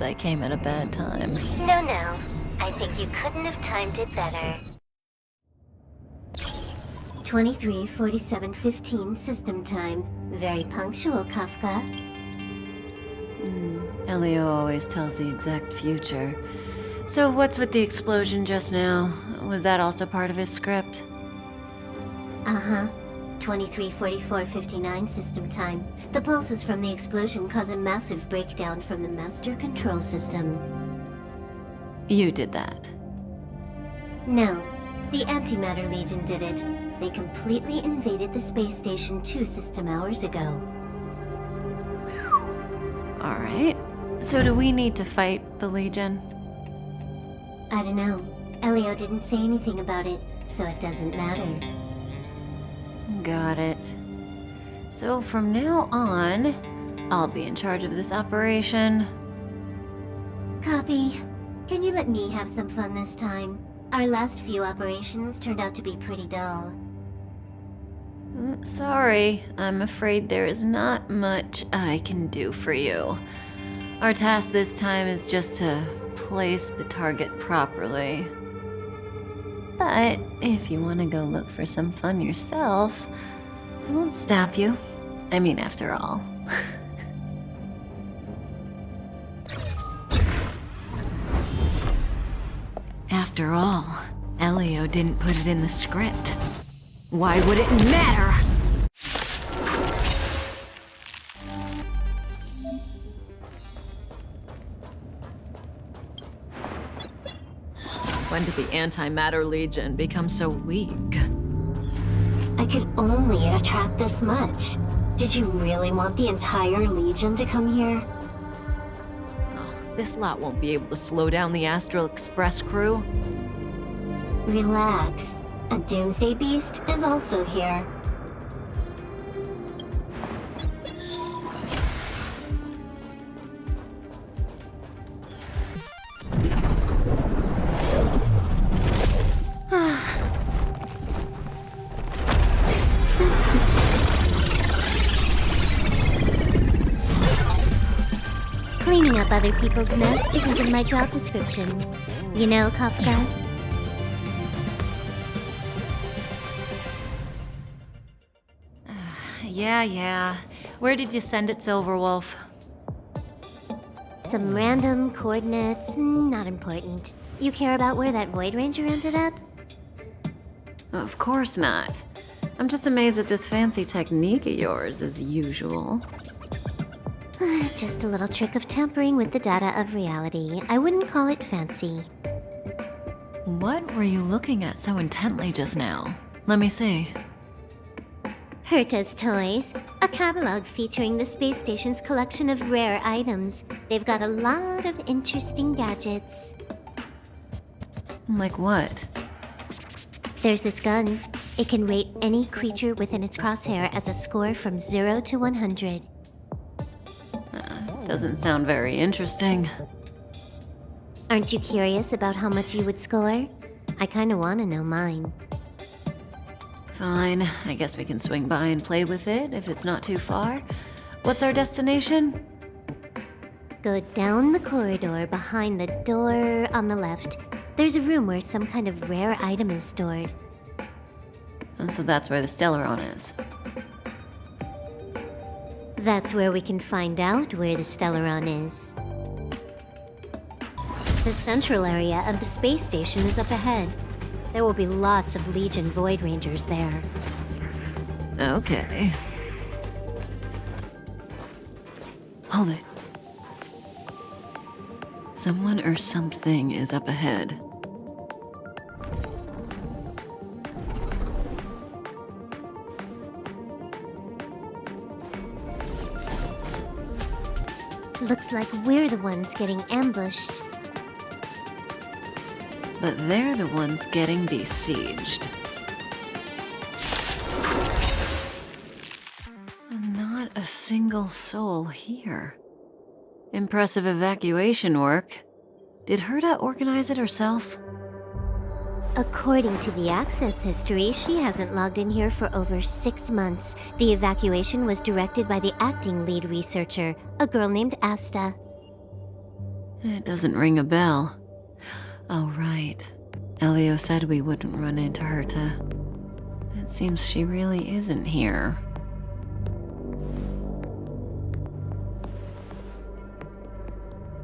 I came at a bad time. No. I think you couldn't have timed it better. 23:47:15 system time. Very punctual, Kafka. Elio always tells the exact future. So what's with the explosion just now? Was that also part of his script? Uh-huh. 23:44:59 system time. The pulses from the explosion cause a massive breakdown from the master control system. You did that. No, the Antimatter Legion did it. They completely invaded the space station 2 system hours ago. Alright. So do we need to fight the Legion? I don't know. Elio didn't say anything about it, so it doesn't matter. Got it. So from now on, I'll be in charge of this operation. Copy. Can you let me have some fun this time? Our last few operations turned out to be pretty dull. Sorry, I'm afraid there is not much I can do for you. Our task this time is just to place the target properly. But if you want to go look for some fun yourself, I won't stop you. I mean, after all. After all, Elio didn't put it in the script. Why would it matter? When did the Antimatter Legion become so weak? I could only attract this much. Did you really want the entire Legion to come here? Oh, this lot won't be able to slow down the Astral Express crew. Relax. A Doomsday Beast is also here. Cleaning up other people's mess isn't in my job description. You know, Kafka? Yeah. Where did you send it, Silverwolf? Some random coordinates, not important. You care about where that Void Ranger ended up? Of course not. I'm just amazed at this fancy technique of yours, as usual. Just a little trick of tampering with the data of reality. I wouldn't call it fancy. What were you looking at so intently just now? Let me see. Herta's Toys, a catalog featuring the space station's collection of rare items. They've got a lot of interesting gadgets. Like what? There's this gun. It can rate any creature within its crosshair as a score from 0 to 100. Doesn't sound very interesting. Aren't you curious about how much you would score? I kinda wanna know mine. Fine, I guess we can swing by and play with it if it's not too far. What's our destination? Go down the corridor behind the door on the left. There's a room where some kind of rare item is stored. And so that's where the Stellaron is. That's where we can find out where the Stellaron is. The central area of the space station is up ahead. There will be lots of Legion Void Rangers there. Okay. Hold it. Someone or something is up ahead. Looks like we're the ones getting ambushed. But they're the ones getting besieged. Not a single soul here. Impressive evacuation work. Did Herta organize it herself? According to the access history, she hasn't logged in here for over 6 months. The evacuation was directed by the acting lead researcher, a girl named Asta. It doesn't ring a bell. Oh, right. Elio said we wouldn't run into Herta. It seems she really isn't here.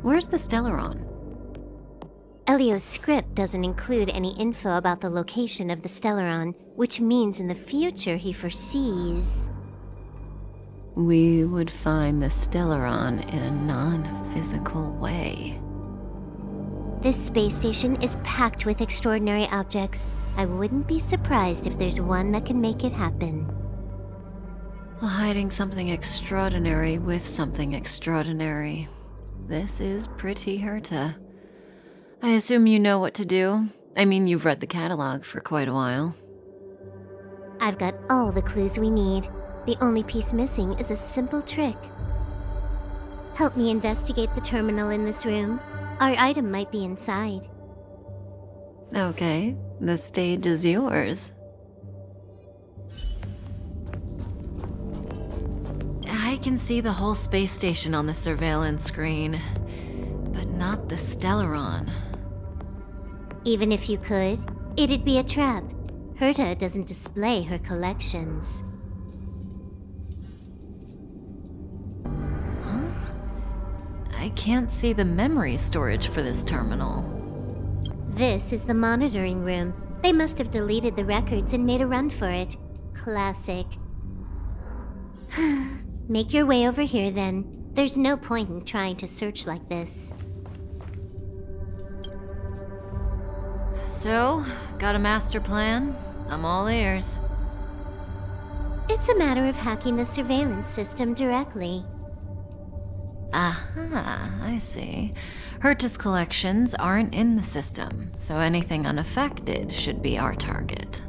Where's the Stellaron? Elio's script doesn't include any info about the location of the Stellaron, which means in the future he foresees... We would find the Stellaron in a non-physical way. This space station is packed with extraordinary objects. I wouldn't be surprised if there's one that can make it happen. Well, hiding something extraordinary with something extraordinary. This is pretty Herta. I assume you know what to do. I mean, you've read the catalog for quite a while. I've got all the clues we need. The only piece missing is a simple trick. Help me investigate the terminal in this room. Our item might be inside. Okay, the stage is yours. I can see the whole space station on the surveillance screen, but not the Stellaron. Even if you could, it'd be a trap. Herta doesn't display her collections. Huh? I can't see the memory storage for this terminal. This is the monitoring room. They must have deleted the records and made a run for it. Classic. Make your way over here then. There's no point in trying to search like this. So, got a master plan? I'm all ears. It's a matter of hacking the surveillance system directly. Aha, I see. Herta's collections aren't in the system, so anything unaffected should be our target.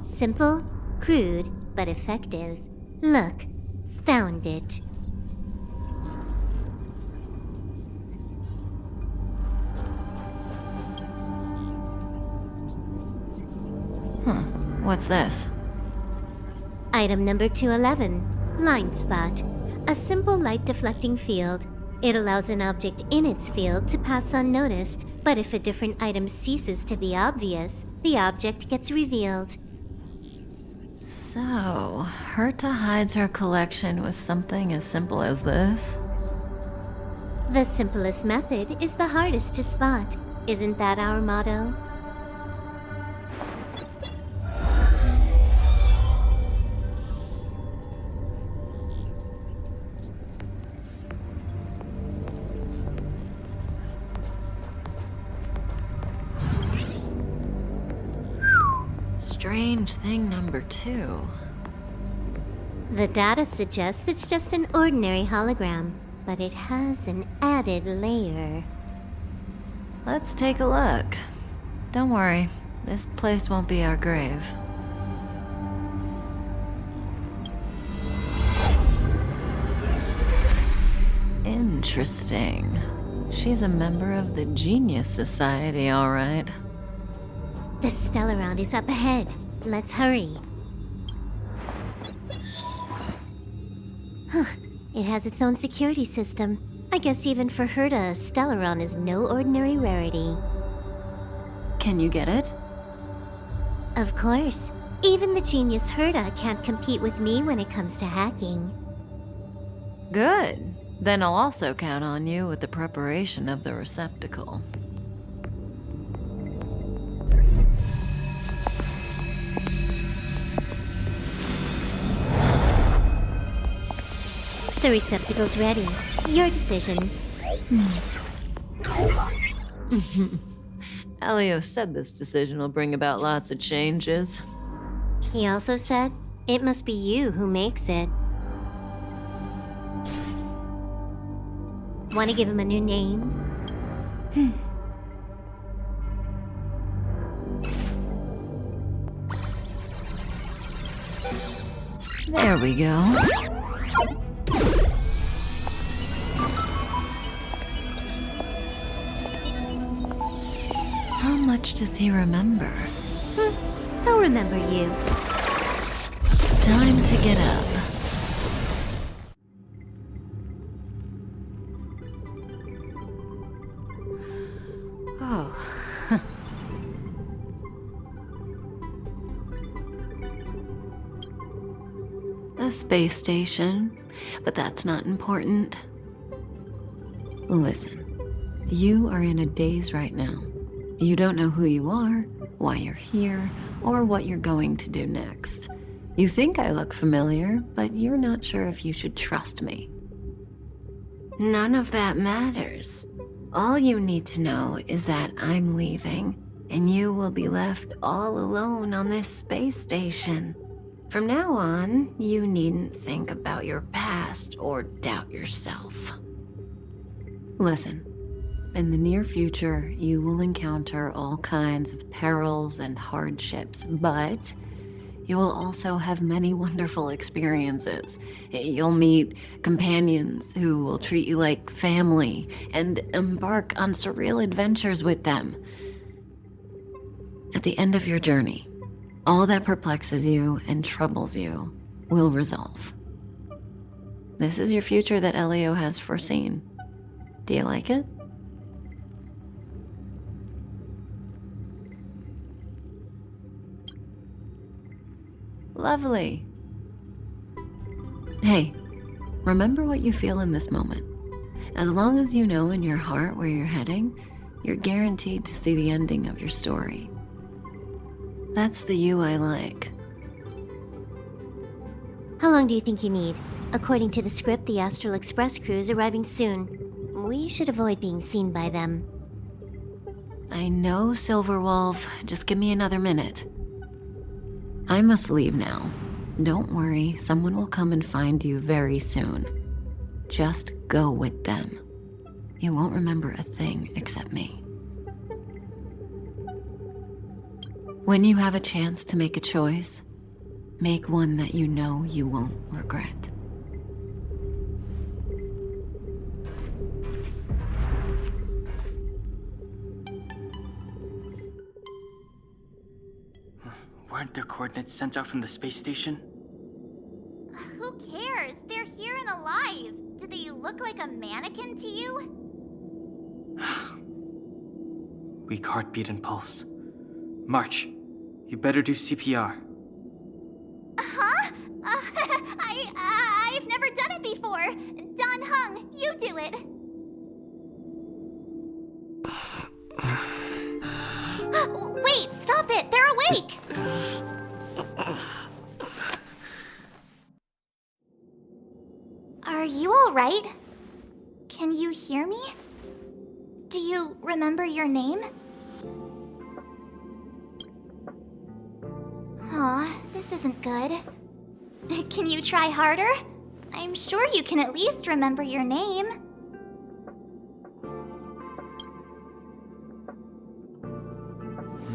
Simple, crude, but effective. Look, found it. What's this? Item number 211, line spot. A simple light deflecting field. It allows an object in its field to pass unnoticed, but if a different item ceases to be obvious, the object gets revealed. So, Herta hides her collection with something as simple as this? The simplest method is the hardest to spot. Isn't that our motto? Strange thing number 2. The data suggests it's just an ordinary hologram, but it has an added layer. Let's take a look. Don't worry, this place won't be our grave. Interesting. She's a member of the Genius Society, all right. The Stellaron is up ahead. Let's hurry. It has its own security system. I guess even for Herta, Stellaron is no ordinary rarity. Can you get it? Of course. Even the genius Herta can't compete with me when it comes to hacking. Good. Then I'll also count on you with the preparation of the receptacle. The receptacle's ready. Your decision. Elio said this decision will bring about lots of changes. He also said, it must be you who makes it. Want to give him a new name? There we go. How much does he remember? They'll remember you. Time to get up. Oh. A space station, but that's not important. Listen, you are in a daze right now. You don't know who you are, why you're here, or what you're going to do next. You think I look familiar, but you're not sure if you should trust me. None of that matters. All you need to know is that I'm leaving, and you will be left all alone on this space station. From now on, you needn't think about your past or doubt yourself. Listen, in the near future, you will encounter all kinds of perils and hardships, but you will also have many wonderful experiences. You'll meet companions who will treat you like family and embark on surreal adventures with them. At the end of your journey, all that perplexes you and troubles you will resolve. This is your future that Elio has foreseen. Do you like it? Lovely. Hey, remember what you feel in this moment. As long as you know in your heart where you're heading, you're guaranteed to see the ending of your story. That's the you I like. How long do you think you need? According to the script, the Astral Express crew is arriving soon. We should avoid being seen by them. I know, Silverwolf. Just give me another minute. I must leave now. Don't worry, someone will come and find you very soon. Just go with them. You won't remember a thing except me. When you have a chance to make a choice, make one that you know you won't regret. Weren't their coordinates sent out from the space station? Who cares? They're here and alive. Do they look like a mannequin to you? Weak heartbeat and pulse. March, you better do CPR. Huh? I've never done it before. Dan Heng, you do it. Wait, stop it! They're awake! Are you alright? Can you hear me? Do you remember your name? Aw, this isn't good. Can you try harder? I'm sure you can at least remember your name.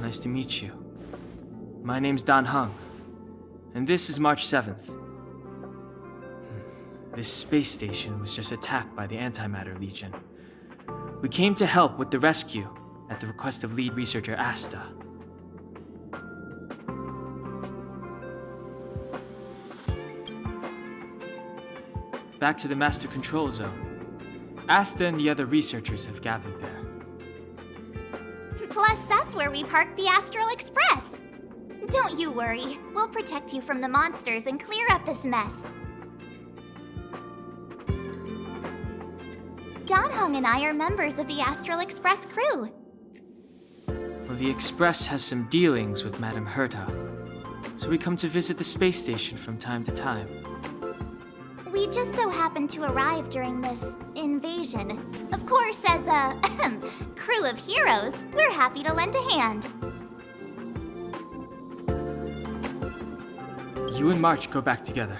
Nice to meet you. My name's Dan Heng, and this is March 7th. This space station was just attacked by the Antimatter Legion. We came to help with the rescue at the request of lead researcher Asta. Back to the Master Control Zone. Asta and the other researchers have gathered there. Plus, that's where we parked the Astral Express. Don't you worry. We'll protect you from the monsters and clear up this mess. Dan Heng and I are members of the Astral Express crew. Well, the Express has some dealings with Madame Herta, so we come to visit the space station from time to time. We just so happened to arrive during this invasion. Of course, as a crew of heroes, we're happy to lend a hand. You and March go back together.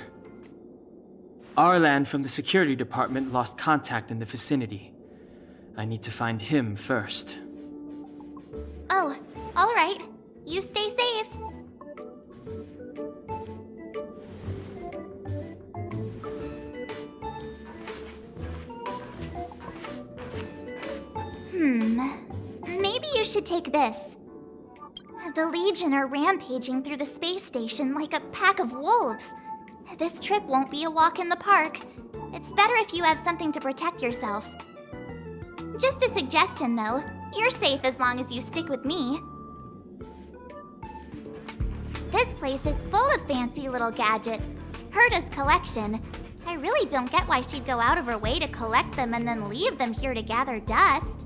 Arlan from the security department lost contact in the vicinity. I need to find him first. Oh, all right. You stay safe. Maybe you should take this. The Legion are rampaging through the space station like a pack of wolves. This trip won't be a walk in the park. It's better if you have something to protect yourself. Just a suggestion, though. You're safe as long as you stick with me. This place is full of fancy little gadgets. Herta's collection. I really don't get why she'd go out of her way to collect them and then leave them here to gather dust.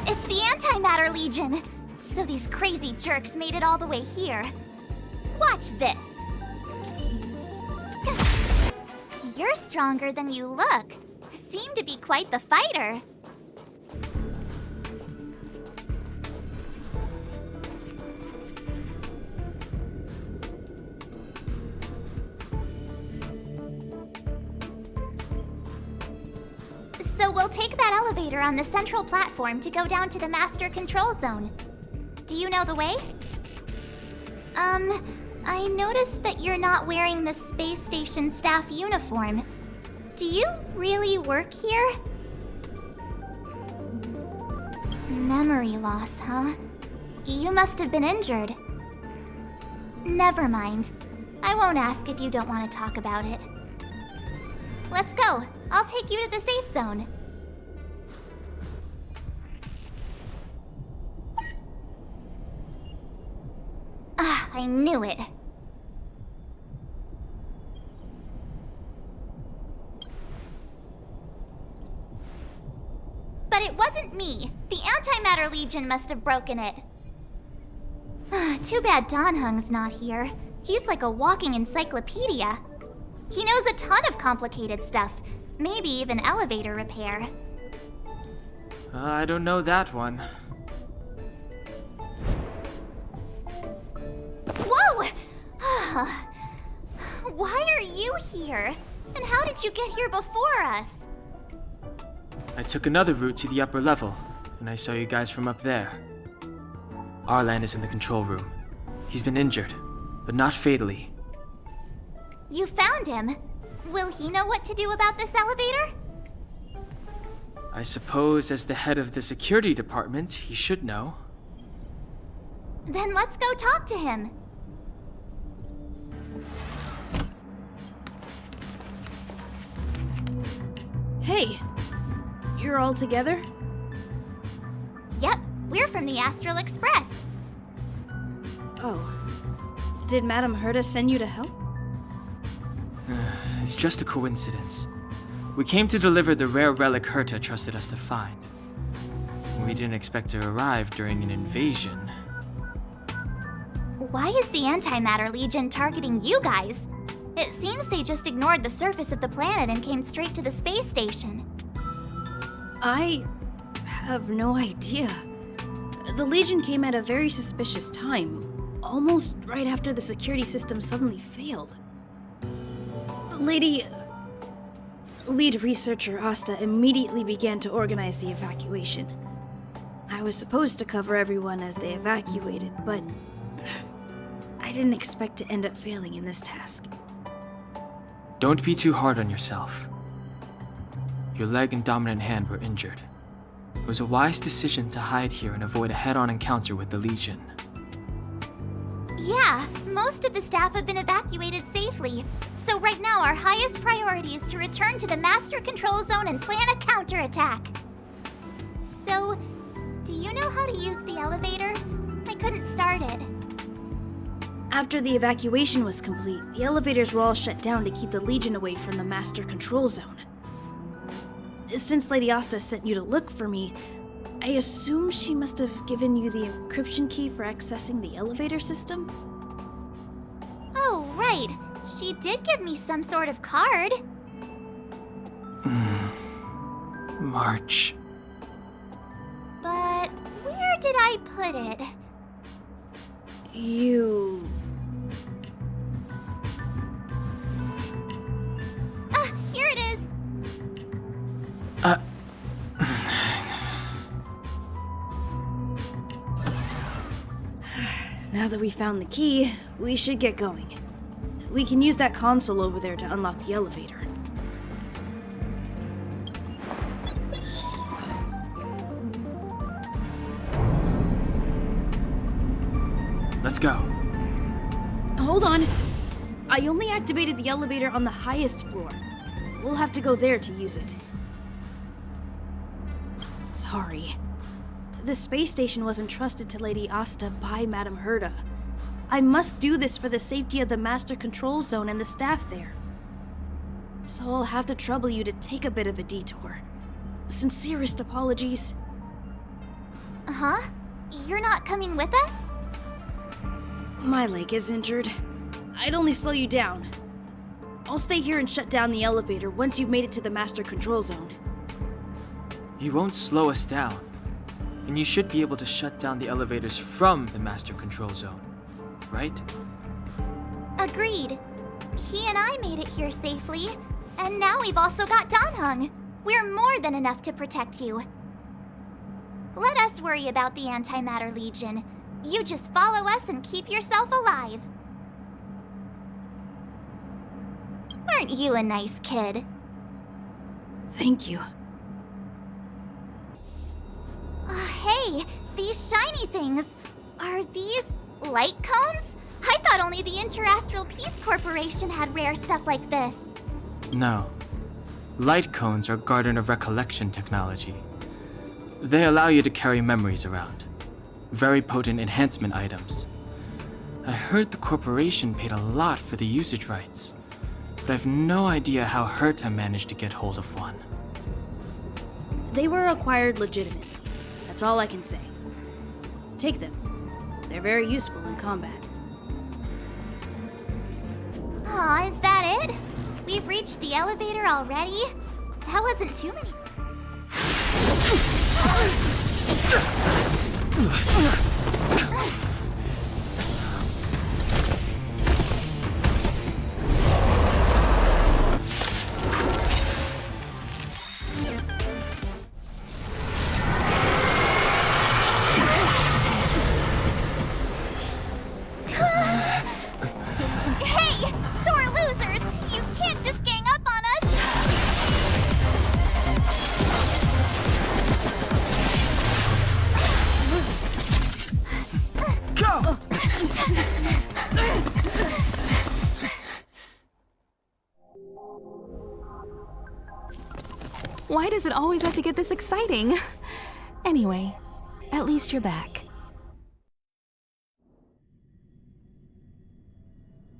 It's the Antimatter Legion! So these crazy jerks made it all the way here. Watch this. You're stronger than you look. Seem to be quite the fighter. So we'll take that elevator on the central platform to go down to the master control zone. Do you know the way? I noticed that you're not wearing the space station staff uniform. Do you really work here? Memory loss, huh? You must have been injured. Never mind. I won't ask if you don't want to talk about it. Let's go. I'll take you to the safe zone. I knew it. But it wasn't me. The Antimatter Legion must have broken it. Too bad Dan Heng's not here. He's like a walking encyclopedia. He knows a ton of complicated stuff. Maybe even elevator repair. I don't know that one. Whoa! Why are you here? And how did you get here before us? I took another route to the upper level, and I saw you guys from up there. Arlan is in the control room. He's been injured, but not fatally. You found him. Will he know what to do about this elevator? I suppose as the head of the security department, he should know. Then let's go talk to him. Hey, you're all together? Yep, we're from the Astral Express. Oh. Did Madame Herta send you to help? It's just a coincidence. We came to deliver the rare relic Herta trusted us to find. We didn't expect to arrive during an invasion. Why is the Antimatter Legion targeting you guys? It seems they just ignored the surface of the planet and came straight to the space station. I have no idea. The Legion came at a very suspicious time, almost right after the security system suddenly failed. Lead researcher Asta immediately began to organize the evacuation. I was supposed to cover everyone as they evacuated, but I didn't expect to end up failing in this task. Don't be too hard on yourself. Your leg and dominant hand were injured. It was a wise decision to hide here and avoid a head-on encounter with the Legion. Yeah, most of the staff have been evacuated safely. So right now our highest priority is to return to the master control zone and plan a counterattack. So, do you know how to use the elevator? I couldn't start it. After the evacuation was complete, the elevators were all shut down to keep the Legion away from the master control zone. Since Lady Asta sent you to look for me, I assume she must have given you the encryption key for accessing the elevator system? Oh, right. She did give me some sort of card. March. But where did I put it? You... Here it is. Now that we found the key, we should get going. We can use that console over there to unlock the elevator. Let's go. Hold on. I only activated the elevator on the highest floor. We'll have to go there to use it. Sorry. The space station was entrusted to Lady Asta by Madame Herta. I must do this for the safety of the Master Control Zone and the staff there. So I'll have to trouble you to take a bit of a detour. Sincerest apologies. Huh? You're not coming with us? My leg is injured. I'd only slow you down. I'll stay here and shut down the elevator once you've made it to the Master Control Zone. You won't slow us down. And you should be able to shut down the elevators from the Master Control Zone, right? Agreed. He and I made it here safely, and now we've also got Dan Heng. We're more than enough to protect you. Let us worry about the Antimatter Legion. You just follow us and keep yourself alive. Aren't you a nice kid? Thank you. Hey, these shiny things, are these light cones? I thought only the Interastral Peace Corporation had rare stuff like this. No. Light cones are Garden of Recollection technology. They allow you to carry memories around. Very potent enhancement items. I heard the corporation paid a lot for the usage rights, but I've no idea how Herta managed to get hold of one. They were acquired legitimately. That's all I can say. Take them. They're very useful in combat. Aw, is that it? We've reached the elevator already? That wasn't too many. Hey, sore losers! You can't just gang up on us! Go! Why does it always have to get this exciting? Anyway, at least you're back.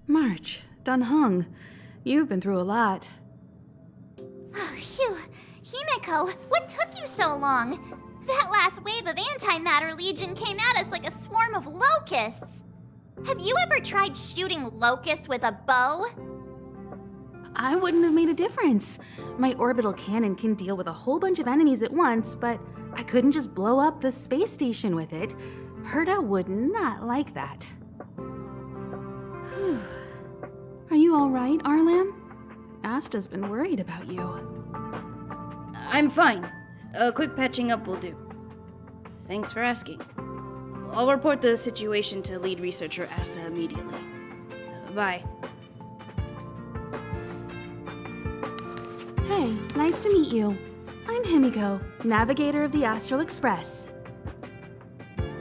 March, Dan Heng, you've been through a lot. Phew. Himeko, what took you so long? That last wave of Antimatter Legion came at us like a swarm of locusts. Have you ever tried shooting locusts with a bow? I wouldn't have made a difference. My orbital cannon can deal with a whole bunch of enemies at once, but I couldn't just blow up the space station with it. Herta would not like that. Whew. Are you all right, Arlam? Asta's been worried about you. I'm fine. A quick patching up will do. Thanks for asking. I'll report the situation to lead researcher Asta immediately. Bye. Hey, nice to meet you. I'm Himiko, navigator of the Astral Express.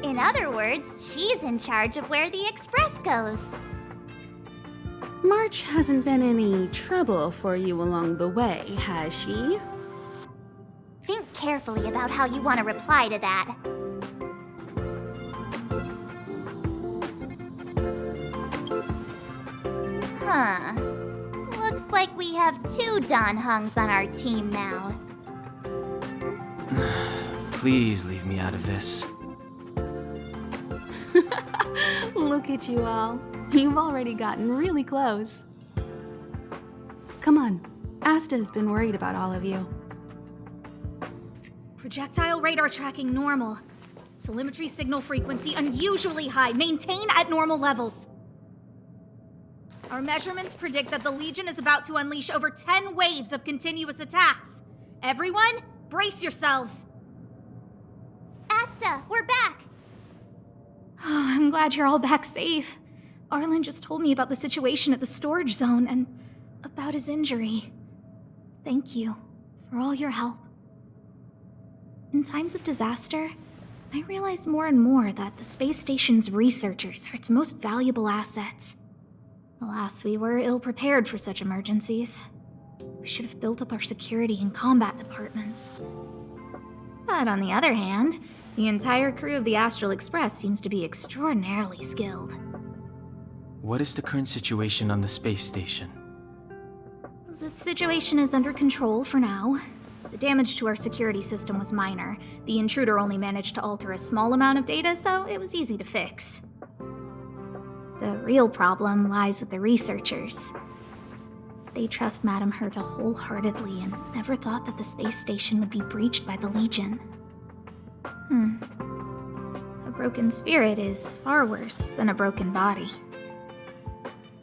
In other words, she's in charge of where the express goes. March hasn't been any trouble for you along the way, has she? Think carefully about how you want to reply to that. Huh. Looks like we have two Dan Hengs on our team now. Please leave me out of this. Look at you all. You've already gotten really close. Come on. Asta's been worried about all of you. Projectile radar tracking normal. Telemetry signal frequency unusually high. Maintain at normal levels. Our measurements predict that the Legion is about to unleash over 10 waves of continuous attacks. Everyone, brace yourselves. Asta, we're back! Oh, I'm glad you're all back safe. Arlen just told me about the situation at the storage zone and about his injury. Thank you for all your help. In times of disaster, I realize more and more that the space station's researchers are its most valuable assets. Alas, we were ill-prepared for such emergencies. We should have built up our security and combat departments. But on the other hand, the entire crew of the Astral Express seems to be extraordinarily skilled. What is the current situation on the space station? The situation is under control for now. The damage to our security system was minor. The intruder only managed to alter a small amount of data, so it was easy to fix. The real problem lies with the researchers. They trust Madame Herta wholeheartedly and never thought that the space station would be breached by the Legion. A broken spirit is far worse than a broken body.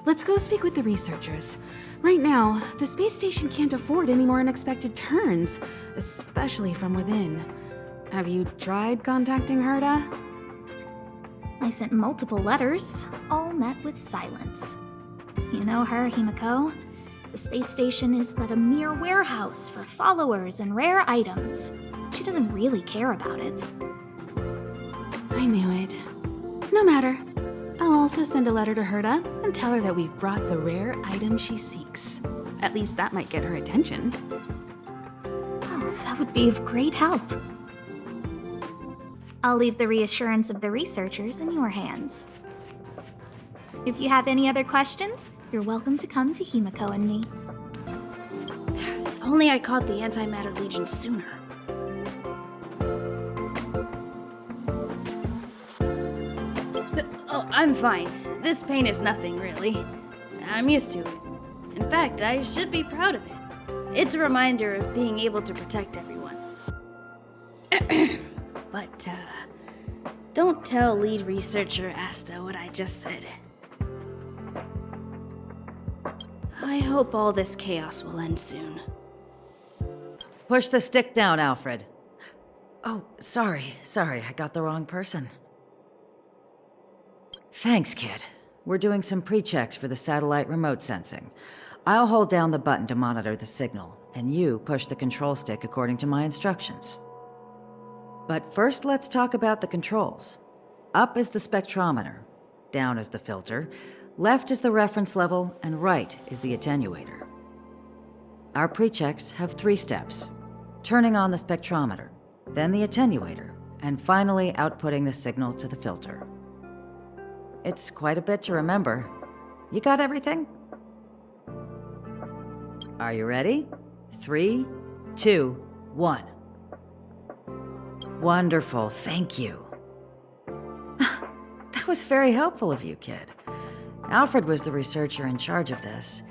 Let's go speak with the researchers. Right now, the space station can't afford any more unexpected turns, especially from within. Have you tried contacting Herta? I sent multiple letters, all met with silence. You know her, Himiko. The space station is but a mere warehouse for followers and rare items. She doesn't really care about it. I knew it. No matter. I'll also send a letter to Herta and tell her that we've brought the rare item she seeks. At least that might get her attention. Oh, that would be of great help. I'll leave the reassurance of the researchers in your hands. If you have any other questions, you're welcome to come to Himiko and me. If only I caught the Antimatter Legion sooner. Oh, I'm fine. This pain is nothing, really. I'm used to it. In fact, I should be proud of it. It's a reminder of being able to protect everyone. But, don't tell lead researcher Asta what I just said. I hope all this chaos will end soon. Push the stick down, Alfred. Oh, sorry, I got the wrong person. Thanks, kid. We're doing some pre-checks for the satellite remote sensing. I'll hold down the button to monitor the signal, and you push the control stick according to my instructions. But first, let's talk about the controls. Up is the spectrometer, down is the filter, left is the reference level, and right is the attenuator. Our pre-checks have 3 steps. Turning on the spectrometer, then the attenuator, and finally outputting the signal to the filter. It's quite a bit to remember. You got everything? Are you ready? 3, 2, 1. Wonderful, thank you. That was very helpful of you, kid. Alfred was the researcher in charge of this.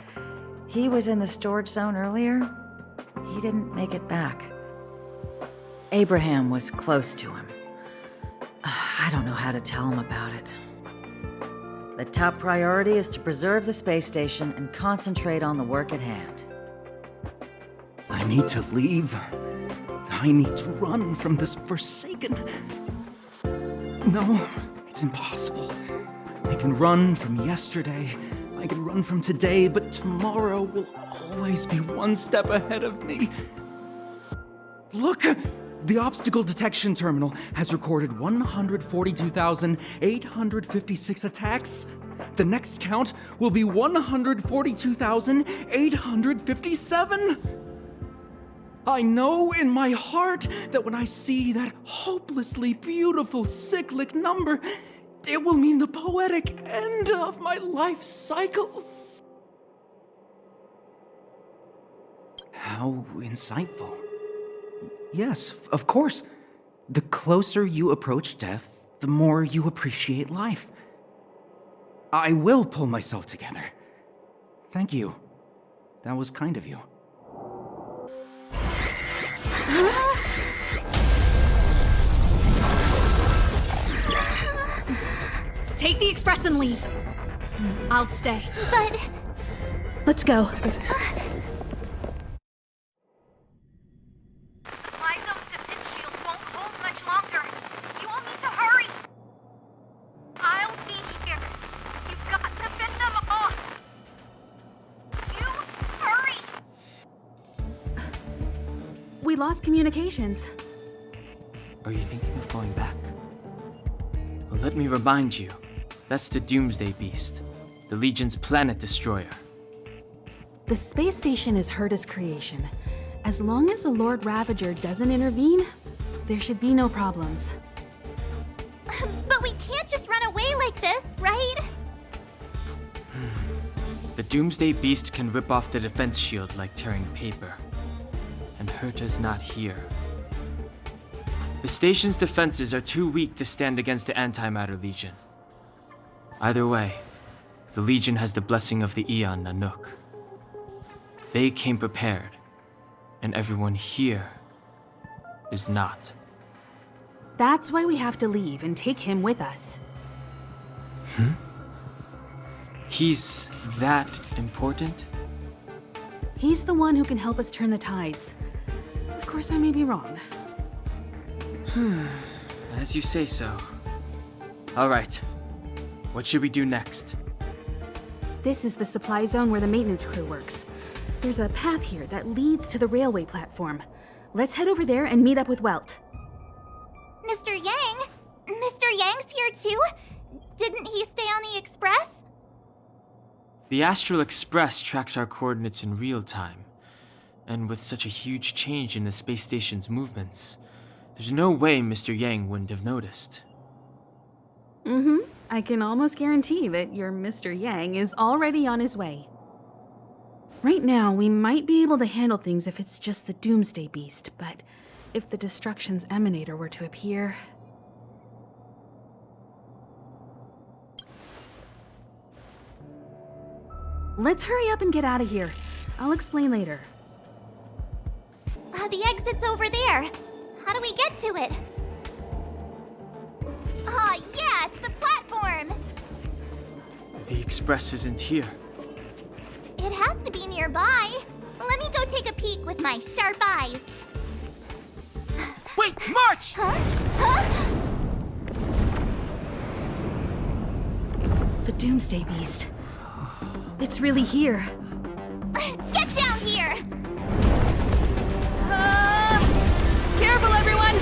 He was in the storage zone earlier. He didn't make it back. Abraham was close to him. I don't know how to tell him about it. The top priority is to preserve the space station and concentrate on the work at hand. I need to leave. I need to run from this forsaken... No, it's impossible. I can run from yesterday, I can run from today, but tomorrow will always be one step ahead of me. Look! The obstacle detection terminal has recorded 142,856 attacks. The next count will be 142,857. I know in my heart that when I see that hopelessly beautiful cyclic number, it will mean the poetic end of my life cycle. How insightful. Yes, of course. The closer you approach death, the more you appreciate life. I will pull myself together. Thank you. That was kind of you. Take the express and leave. I'll stay. But Let's go. Lysome's defense shield won't hold much longer. You all need to hurry. I'll be here. You've got to fend them off. You hurry. We lost communications. Are you thinking of going back? Well, let me remind you, that's the Doomsday Beast, the Legion's planet destroyer. The space station is Herta's creation. As long as the Lord Ravager doesn't intervene, there should be no problems. But we can't just run away like this, right? The Doomsday Beast can rip off the defense shield like tearing paper. And Herta's not here. The station's defenses are too weak to stand against the Antimatter Legion. Either way, the Legion has the blessing of the Aeon Nanook. They came prepared, and everyone here is not. That's why we have to leave and take him with us. He's that important? He's the one who can help us turn the tides. Of course, I may be wrong. As you say so. All right. What should we do next? This is the supply zone where the maintenance crew works. There's a path here that leads to the railway platform. Let's head over there and meet up with Welt. Mr. Yang? Mr. Yang's here too? Didn't he stay on the Express? The Astral Express tracks our coordinates in real time. And with such a huge change in the space station's movements, there's no way Mr. Yang wouldn't have noticed. I can almost guarantee that your Mr. Yang is already on his way. Right now, we might be able to handle things if it's just the Doomsday Beast, but if the Destruction's Emanator were to appear... Let's hurry up and get out of here. I'll explain later. The exit's over there. How do we get to it? Yeah, it's the platform. The Express isn't here. It has to be nearby. Let me go take a peek with my sharp eyes. Wait, march! The Doomsday Beast. It's really here. Get down here! Careful, everyone!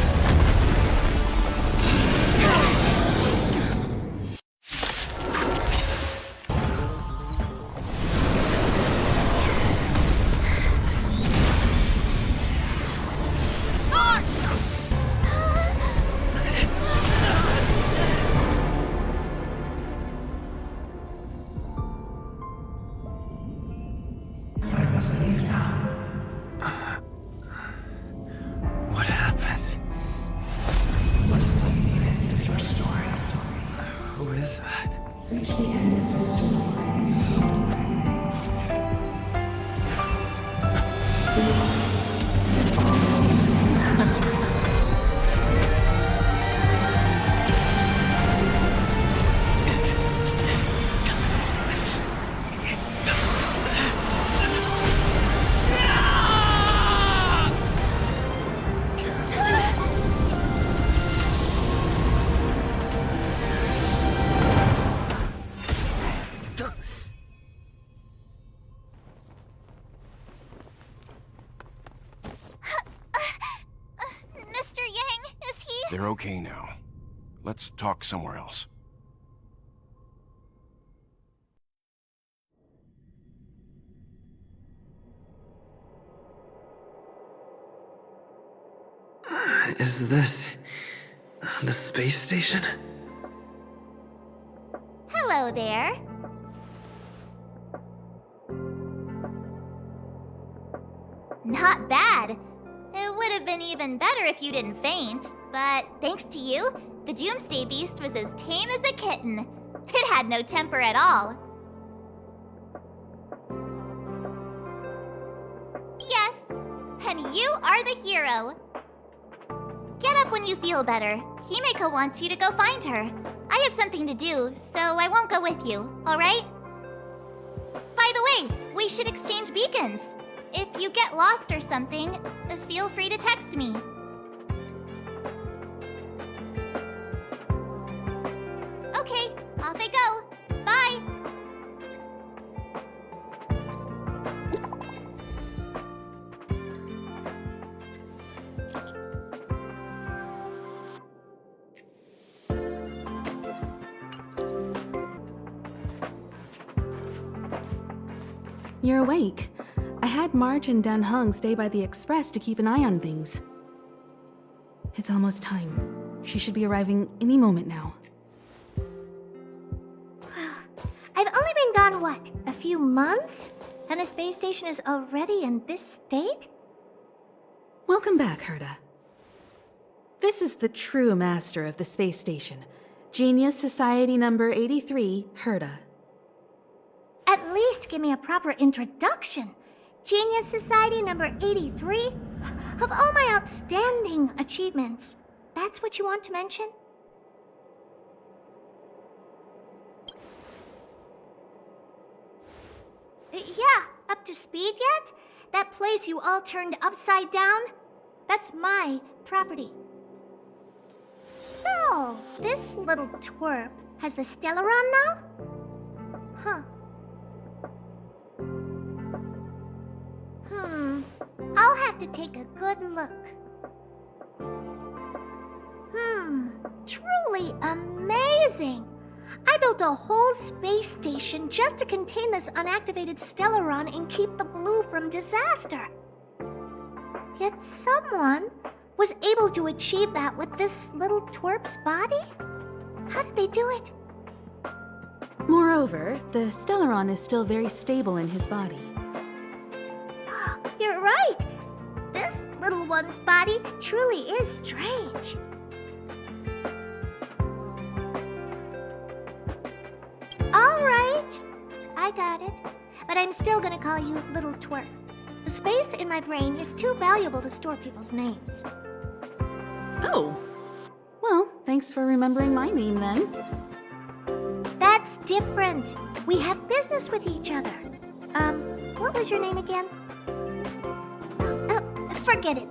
What happened? Who is that? Mr. Yang, is he? They're okay now. Let's talk somewhere else. Is this the space station? Hello there. Not bad. It would have been even better if you didn't faint, but thanks to you, the Doomsday Beast was as tame as a kitten. It had no temper at all. Yes, and you are the hero. Get up when you feel better. Himeko wants you to go find her. I have something to do, so I won't go with you, alright? By the way, we should exchange beacons. If you get lost or something, feel free to text me. Okay, off I go. Bye! You're awake. I had March and Dan Heng stay by the express to keep an eye on things. It's almost time. She should be arriving any moment now. I've only been gone, what, a few months? And the space station is already in this state? Welcome back, Herta. This is the true master of the space station. Genius Society number 83, Herta. At least give me a proper introduction. Genius Society number 83? Of all my outstanding achievements, that's what you want to mention? Yeah, up to speed yet? That place you all turned upside down? That's my property. So, this little twerp has the Stellaron now? Huh. I'll have to take a good look. Truly amazing! I built a whole space station just to contain this unactivated Stellaron and keep the blue from disaster. Yet someone was able to achieve that with this little twerp's body? How did they do it? Moreover, the Stellaron is still very stable in his body. You're right! This little one's body truly is strange. All right, I got it. But I'm still gonna call you Little Twerp. The space in my brain is too valuable to store people's names. Oh. Well, thanks for remembering my name then. That's different. We have business with each other. What was your name again? Forget it.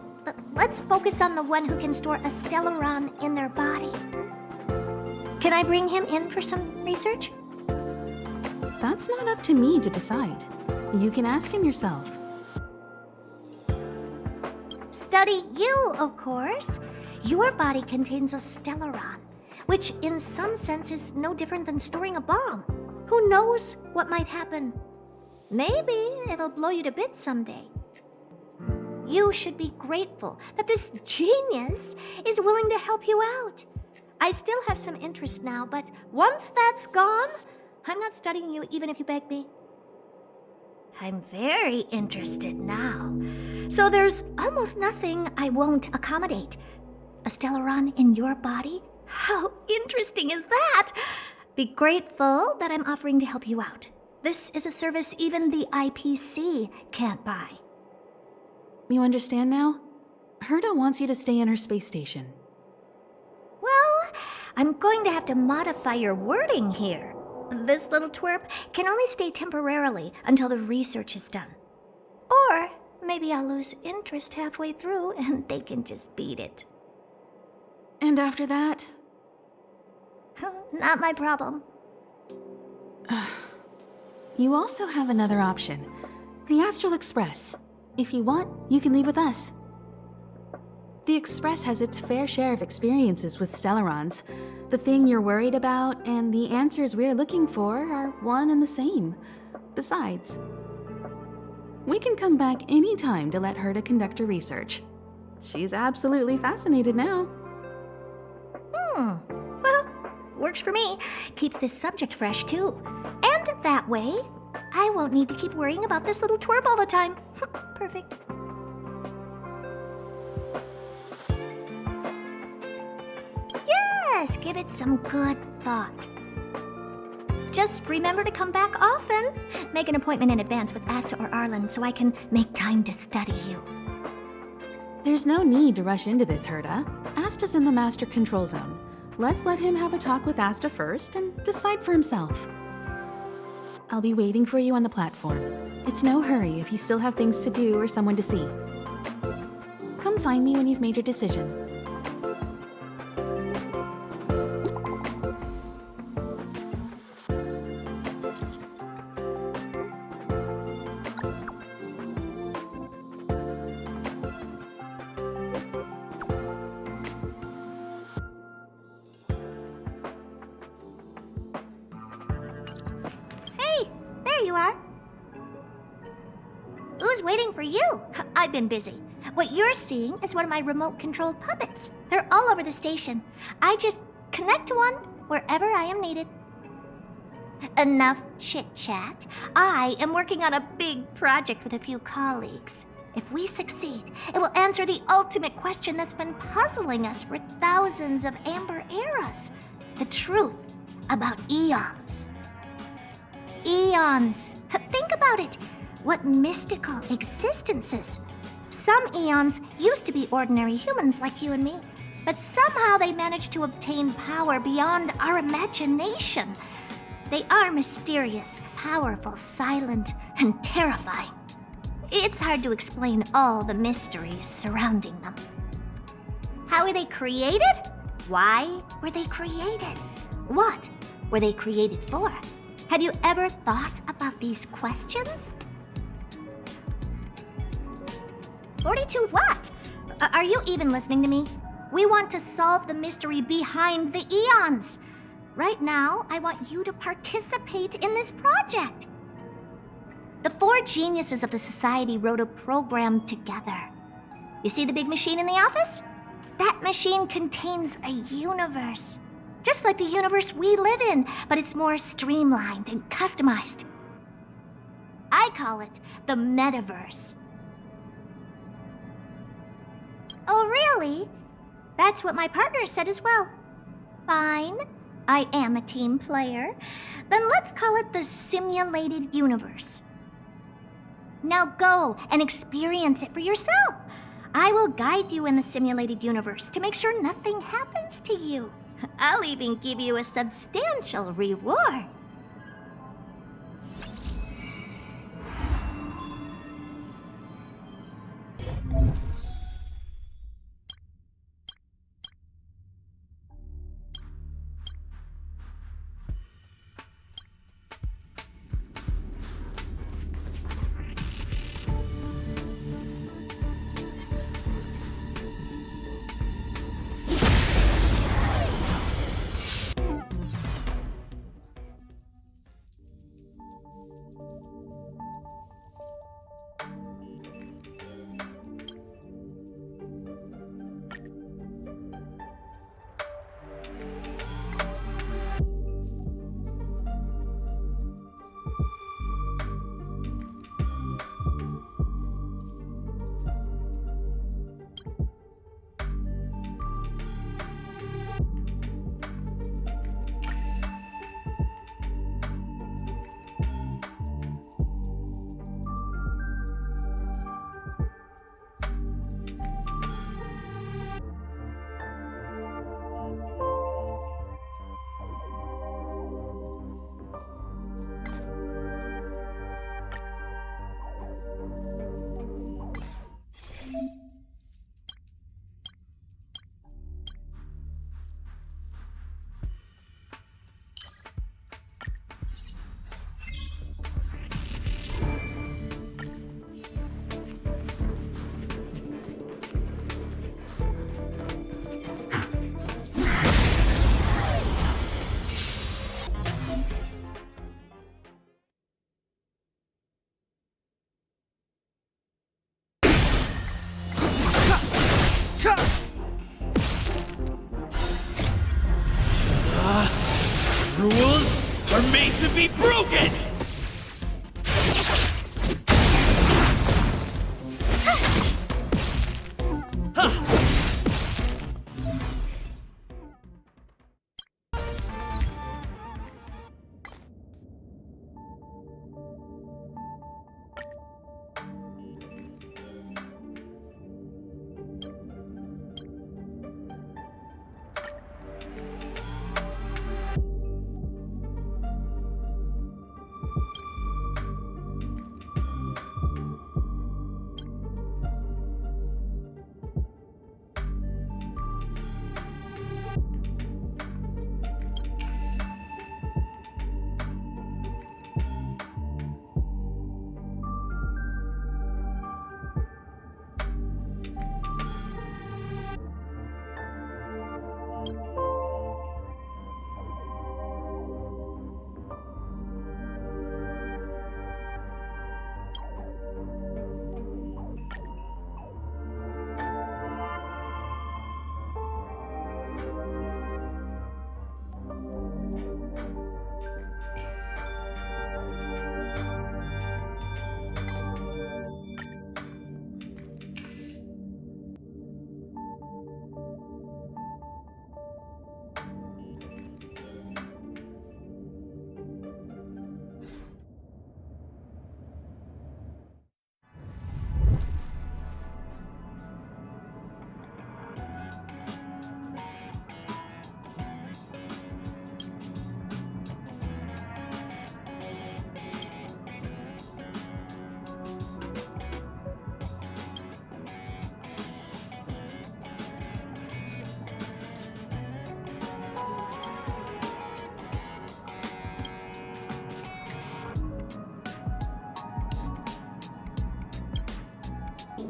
Let's focus on the one who can store a Stellaron in their body. Can I bring him in for some research? That's not up to me to decide. You can ask him yourself. Study you, of course. Your body contains a Stellaron, which in some sense is no different than storing a bomb. Who knows what might happen? Maybe it'll blow you to bits someday. You should be grateful that this genius is willing to help you out. I still have some interest now, but once that's gone, I'm not studying you even if you beg me. I'm very interested now. So there's almost nothing I won't accommodate. A Stellaron in your body? How interesting is that? Be grateful that I'm offering to help you out. This is a service even the IPC can't buy. You understand now? Herta wants you to stay in her space station. Well, I'm going to have to modify your wording here. This little twerp can only stay temporarily until the research is done. Or maybe I'll lose interest halfway through and they can just beat it. And after that? Not my problem. You also have another option. The Astral Express. If you want, you can leave with us. The Express has its fair share of experiences with Stellarons. The thing you're worried about and the answers we're looking for are one and the same. Besides, we can come back any time to let Herta conduct her research. She's absolutely fascinated now. Well, works for me. Keeps this subject fresh, too. And that way, I won't need to keep worrying about this little twerp all the time. Perfect. Yes, give it some good thought. Just remember to come back often. Make an appointment in advance with Asta or Arlen so I can make time to study you. There's no need to rush into this, Herta. Asta's in the Master Control Zone. Let's let him have a talk with Asta first and decide for himself. I'll be waiting for you on the platform. It's no hurry if you still have things to do or someone to see. Come find me when you've made your decision. Hey, there you are. for you. I've been busy. What you're seeing is one of my remote-controlled puppets. They're all over the station. I just connect to one wherever I am needed. Enough chit-chat. I am working on a big project with a few colleagues. If we succeed, it will answer the ultimate question that's been puzzling us for thousands of amber eras. The truth about eons. Eons. Think about it. What mystical existences. Some eons used to be ordinary humans like you and me, but somehow they managed to obtain power beyond our imagination. They are mysterious, powerful, silent, and terrifying. It's hard to explain all the mysteries surrounding them. How were they created? Why were they created? What were they created for? Have you ever thought about these questions? 42 what? Are you even listening to me? We want to solve the mystery behind the eons. Right now, I want you to participate in this project. The 4 geniuses of the society wrote a program together. You see the big machine in the office? That machine contains a universe. Just like the universe we live in, but it's more streamlined and customized. I call it the metaverse. Oh, really? That's what my partner said as well. Fine. I am a team player. Then let's call it the simulated universe. Now go and experience it for yourself. I will guide you in the simulated universe to make sure nothing happens to you. I'll even give you a substantial reward. Rules are made to be broken!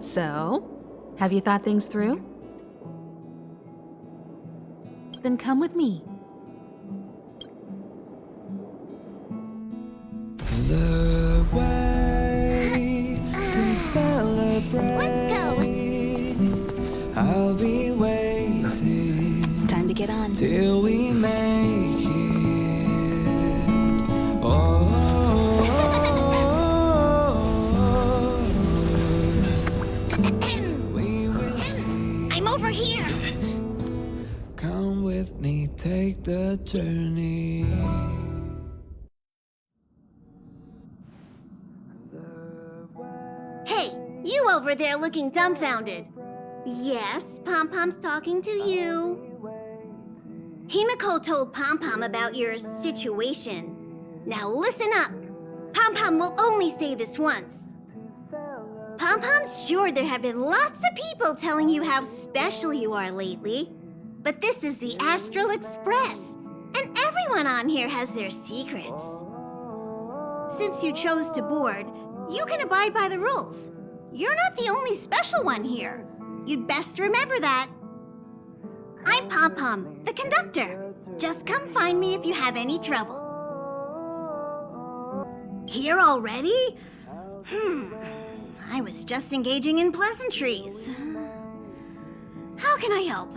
So, have you thought things through? Then come with me. The way to celebrate. Let's go. I'll be waiting. Time to get on. Till we make it. Oh. I'm over here. Come with me, take the journey. Hey, you over there looking dumbfounded. Yes, Pom-Pom's talking to you. Himiko told Pom-Pom about your situation. Now listen up. Pom-Pom will only say this once. Pom-Pom's sure there have been lots of people telling you how special you are lately. But this is the Astral Express, and everyone on here has their secrets. Since you chose to board, you can abide by the rules. You're not the only special one here. You'd best remember that. I'm Pom-Pom, the conductor. Just come find me if you have any trouble. Here already? I was just engaging in pleasantries. How can I help?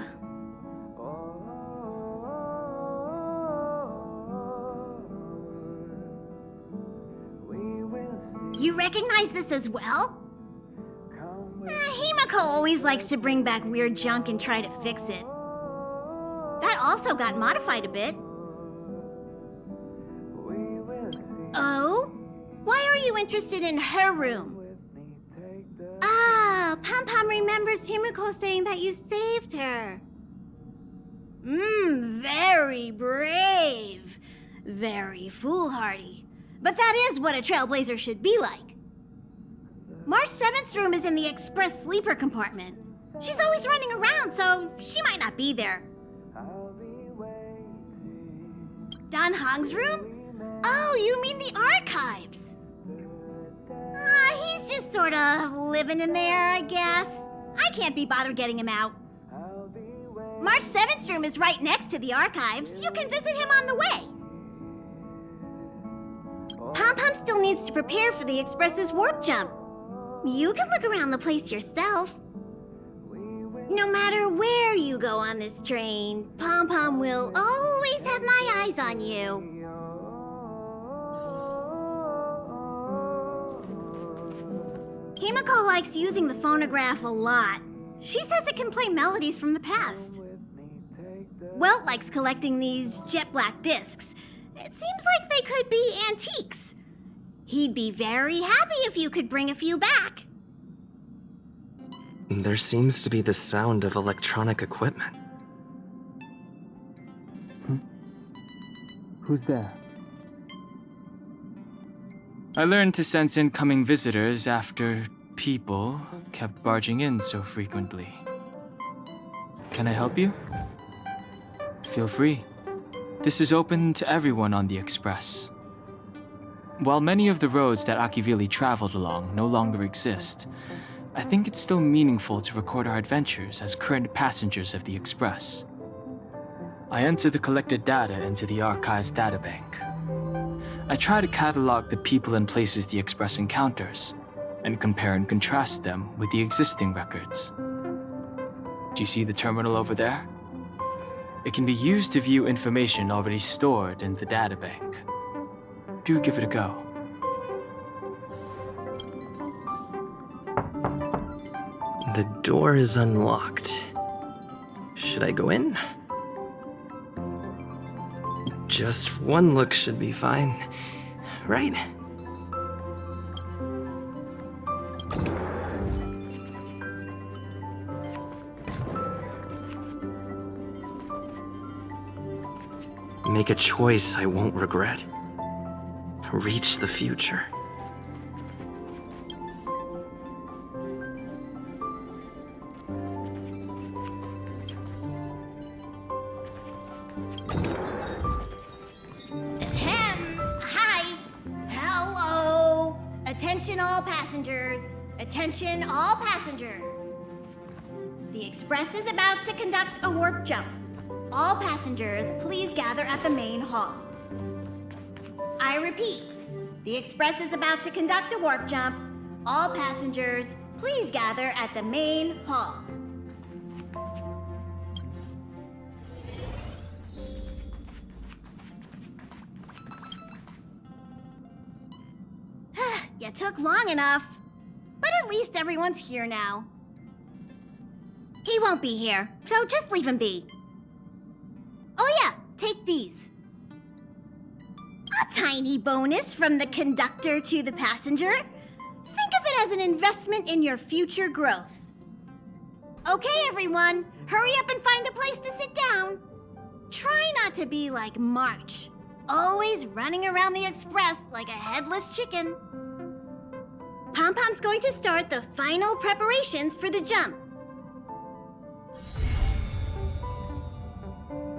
You recognize this as well? Himiko always likes to bring back weird junk and try to fix it. That also got modified a bit. Oh? Why are you interested in her room? Ah, Pom-Pom remembers Himiko saying that you saved her. Very brave. Very foolhardy. But that is what a Trailblazer should be like. March 7th's room is in the express sleeper compartment. She's always running around, so she might not be there. Dan Heng's room? Oh, you mean the archives? He's just sort of living in there, I guess. I can't be bothered getting him out. March 7th's room is right next to the archives. You can visit him on the way. Pom-Pom still needs to prepare for the Express's warp jump. You can look around the place yourself. No matter where you go on this train, Pom-Pom will always have my eyes on you. Himiko likes using the phonograph a lot. She says it can play melodies from the past. Welt likes collecting these jet black discs. It seems like they could be antiques. He'd be very happy if you could bring a few back. There seems to be the sound of electronic equipment. Who's there? I learned to sense incoming visitors after people kept barging in so frequently. Can I help you? Feel free. This is open to everyone on the Express. While many of the roads that Akivili traveled along no longer exist, I think it's still meaningful to record our adventures as current passengers of the Express. I enter the collected data into the Archives databank. I try to catalog the people and places the Express encounters, and compare and contrast them with the existing records. Do you see the terminal over there? It can be used to view information already stored in the databank. Do give it a go. The door is unlocked. Should I go in? Just one look should be fine, right? Make a choice I won't regret. Reach the future. Hi. Hello. Attention all passengers. Attention all passengers. The Express is about to conduct a warp jump. All passengers, please gather at the main hall. I repeat, the Express is about to conduct a warp jump. All passengers, please gather at the main hall. You took long enough. But at least everyone's here now. He won't be here, so just leave him be. Oh yeah, take these. A tiny bonus from the conductor to the passenger. Think of it as an investment in your future growth. Okay, everyone, hurry up and find a place to sit down. Try not to be like March, always running around the Express like a headless chicken. Pom-Pom's going to start the final preparations for the jump.